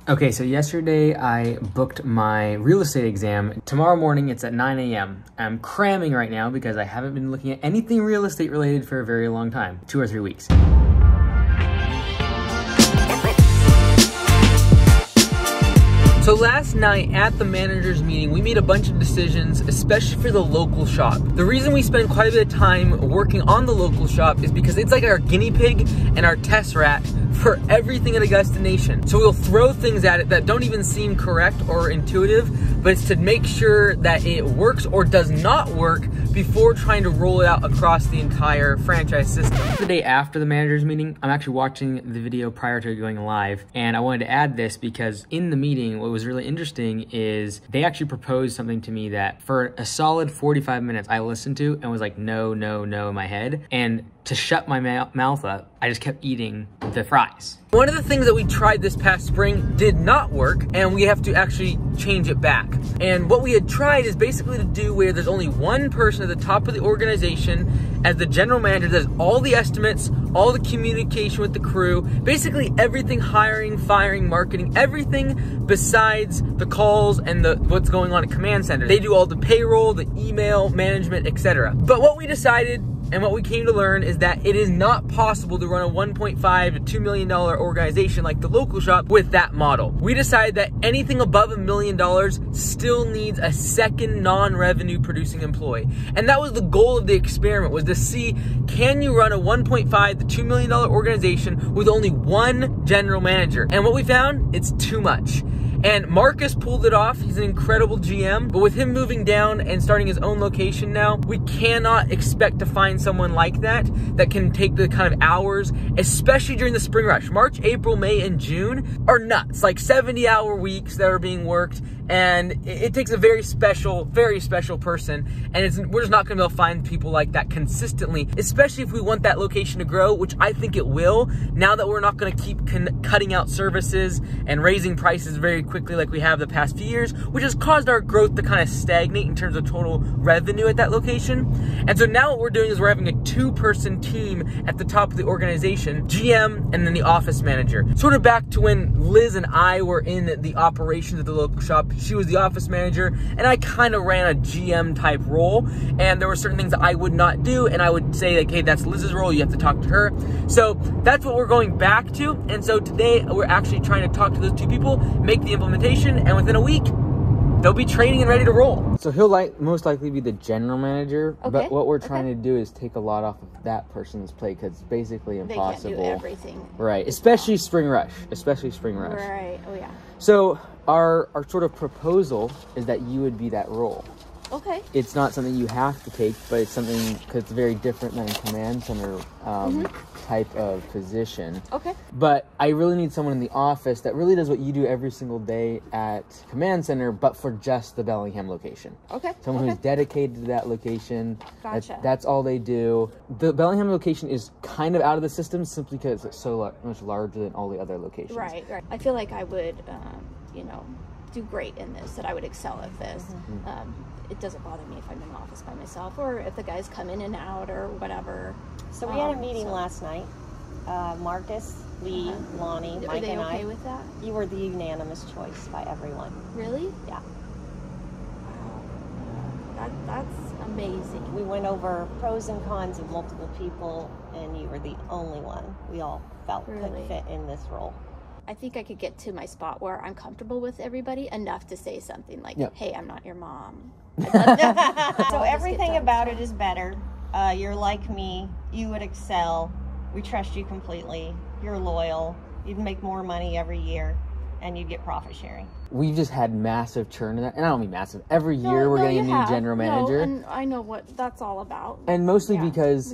Okay, so yesterday I booked my real estate exam. Tomorrow morning it's at 9 a.m. I'm cramming right now because I haven't been looking at anything real estate related for a very long time, 2 or 3 weeks. So last night at the manager's meeting, we made a bunch of decisions, especially for the local shop. The reason we spend quite a bit of time working on the local shop is because it's like our guinea pig and our test rat for everything at Augusta Nation. So we'll throw things at it that don't even seem correct or intuitive, but it's to make sure that it works or does not work before trying to roll it out across the entire franchise system. The day after the manager's meeting, I'm actually watching the video prior to going live, and I wanted to add this because in the meeting, what was really interesting is they actually proposed something to me that for a solid 45 minutes I listened to and was like, no, no, no in my head. And to shut my mouth up, I just kept eating the fries. One of the things that we tried this past spring did not work, and we have to actually change it back. And what we had tried is basically to do where there's only one person at the top of the organization as the general manager that does all the estimates, all the communication with the crew, basically everything, hiring, firing, marketing, everything besides the calls and what's going on at command center. They do all the payroll, the email, management, etc. But what we decided and what we came to learn is that it is not possible to run a $1.5 to $2 million organization like the local shop with that model. We decided that anything above $1 million still needs a second non-revenue producing employee. And that was the goal of the experiment, was to see, can you run a $1.5 to $2 million organization with only one general manager? And what we found, it's too much. And Marcus pulled it off. He's an incredible GM, but with him moving down and starting his own location now, we cannot expect to find someone like that can take the kind of hours, especially during the spring rush. March, April, May, and June are nuts, like 70-hour weeks that are being worked, and it takes a very special person, and we're just not gonna be able to find people like that consistently, especially if we want that location to grow, which I think it will, now that we're not gonna keep cutting out services and raising prices very quickly like we have the past few years, which has caused our growth to kind of stagnate in terms of total revenue at that location. And so now what we're doing is we're having a 2-person team at the top of the organization, GM and then the office manager. Sort of back to when Liz and I were in the operations of the local shop. She was the office manager and I kind of ran a GM type role, and there were certain things that I would not do, and I would say like, hey, that's Liz's role, you have to talk to her. So that's what we're going back to. And so today we're actually trying to talk to those 2 people, make the implementation, and within a week they'll be training and ready to roll. So he'll most likely be the general manager, okay, but what we're trying to do is take a lot off of that person's plate because it's basically impossible. They can't do everything. Right, especially spring rush. Right, oh yeah. So our sort of proposal is that you would be that role. Okay. It's not something you have to take, but it's something, because it's very different than a command center type of position. Okay. But I really need someone in the office that really does what you do every single day at command center, but for just the Bellingham location. Okay. Someone who's dedicated to that location. Gotcha. That's all they do. The Bellingham location is kind of out of the system simply because it's so much larger than all the other locations. Right, right. I feel like I would, do great in this, that I would excel at this. It doesn't bother me if I'm in the office by myself or if the guys come in and out or whatever. So we had a meeting last night. Marcus, Lee, Lonnie, Mike, and I. Are they okay with that? You were the unanimous choice by everyone. Really? Yeah. Wow. That's amazing. We went over pros and cons of multiple people, and you were the only one we all felt could fit in this role. I think I could get to my spot where I'm comfortable with everybody enough to say something like, hey, I'm not your mom. So everything about it is better. You're like me. You would excel. We trust you completely. You're loyal. You'd make more money every year, and you'd get profit sharing. We've just had massive churn in that, and I don't mean massive. Every year we're getting a new general manager. And I know what that's all about. And mostly because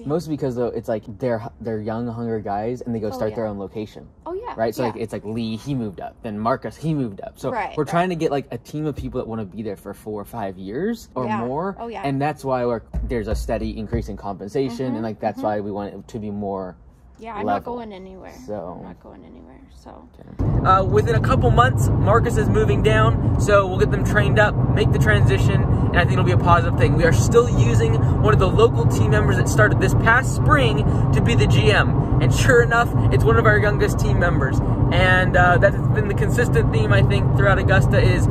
though it's like they're young, hungry guys, and they go start their own location. Oh yeah. Right. So like it's like Lee, he moved up, then Marcus, he moved up. So we're trying to get like a team of people that want to be there for 4 or 5 years or more. Oh yeah. And that's why there's a steady increase in compensation, and like that's why we want it to be more. Yeah, I'm not going anywhere. So I'm not going anywhere. So within a couple months, Marcus is moving down, so we'll get them trained up, make the transition, and I think it'll be a positive thing. We are still using one of the local team members that started this past spring to be the GM, and sure enough, it's one of our youngest team members. And that has been the consistent theme, I think, throughout Augusta is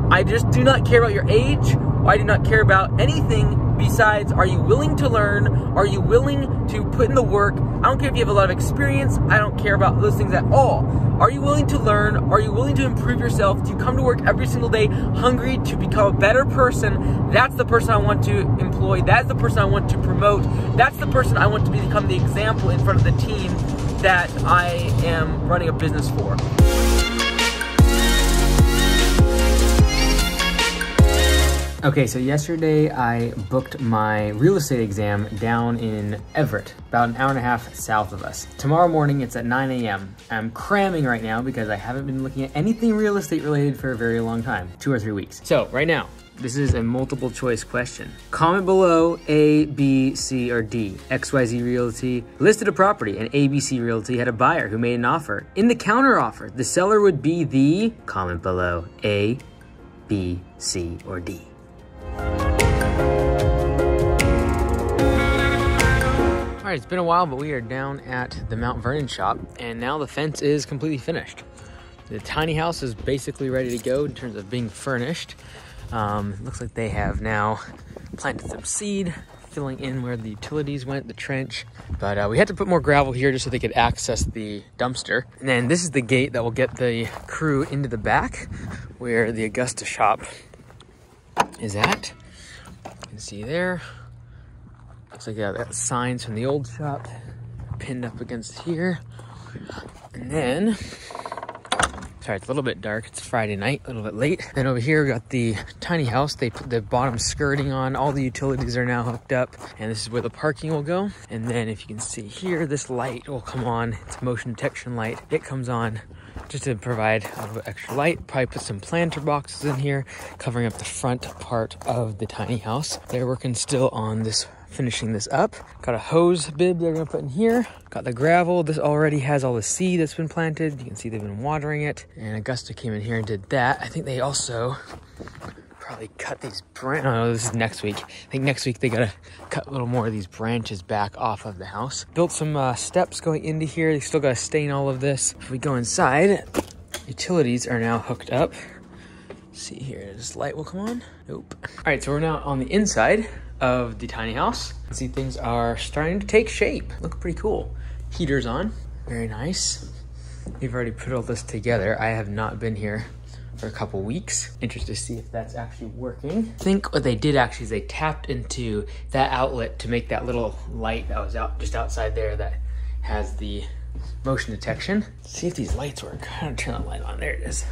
I just do not care about your age, or I do not care about anything besides, are you willing to learn? Are you willing to put in the work? I don't care if you have a lot of experience. I don't care about those things at all. Are you willing to learn? Are you willing to improve yourself? Do you come to work every single day hungry to become a better person? That's the person I want to employ. That's the person I want to promote. That's the person I want to become the example in front of the team that I am running a business for. Okay, so yesterday I booked my real estate exam down in Everett, about an hour and a half south of us. Tomorrow morning it's at 9 a.m. I'm cramming right now because I haven't been looking at anything real estate related for a very long time, 2 or 3 weeks. So right now, this is a multiple choice question. Comment below A, B, C, or D. XYZ Realty listed a property and ABC Realty had a buyer who made an offer. In the counter offer, the seller would be the, comment below, A, B, C, or D. All right, it's been a while, but we are down at the Mount Vernon shop, and now the fence is completely finished. The tiny house is basically ready to go in terms of being furnished. Looks like they have now planted some seed, filling in where the utilities went, the trench. But we had to put more gravel here just so they could access the dumpster. And then this is the gate that will get the crew into the back where the Augusta shop is at. You can see there. Looks like that signs from the old shop pinned up against here. And then, sorry, it's a little bit dark. It's Friday night, a little bit late. Then over here, we got the tiny house. They put the bottom skirting on. All the utilities are now hooked up. And this is where the parking will go. And then if you can see here, this light will come on. It's a motion detection light. It comes on just to provide a little bit extra light. Probably put some planter boxes in here, covering up the front part of the tiny house. They're working still on this, finishing this up. Got a hose bib they're gonna put in here. Got the gravel. This already has all the seed that's been planted. You can see they've been watering it. And Augusta came in here and did that. I think they also probably cut these branches. Oh, this is next week. I think next week they gotta cut a little more of these branches back off of the house. Built some steps going into here. They still gotta stain all of this. If we go inside, utilities are now hooked up. Let's see here, this light will come on. Nope. All right, so we're now on the inside of the tiny house. You can see things are starting to take shape. Look pretty cool. Heater's on, very nice. They've already put all this together. I have not been here for a couple weeks. Interested to see if that's actually working. I think what they did actually is they tapped into that outlet to make that little light that was out just outside there that has the motion detection. Let's see if these lights work. I'm gonna turn the light on. There it is.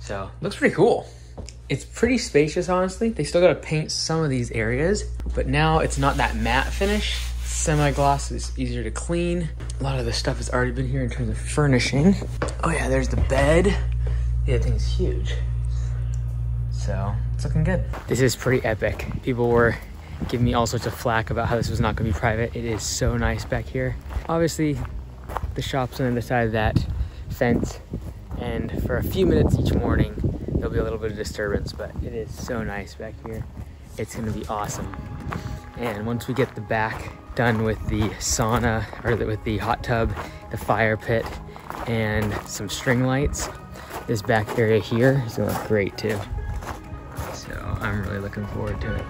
So looks pretty cool. It's pretty spacious, honestly. They still gotta paint some of these areas, but now it's not that matte finish. Semi-gloss is easier to clean. A lot of the stuff has already been here in terms of furnishing. Oh yeah, there's the bed. Yeah, that thing's huge. So it's looking good. This is pretty epic. People were giving me all sorts of flack about how this was not gonna be private. It is so nice back here. Obviously, the shop's on the other side of that fence, and for a few minutes each morning, there'll be a little bit of disturbance, but it is so nice back here. It's gonna be awesome. And once we get the back done with the sauna, or with the hot tub, the fire pit, and some string lights, this back area here is gonna look great too. So I'm really looking forward to it.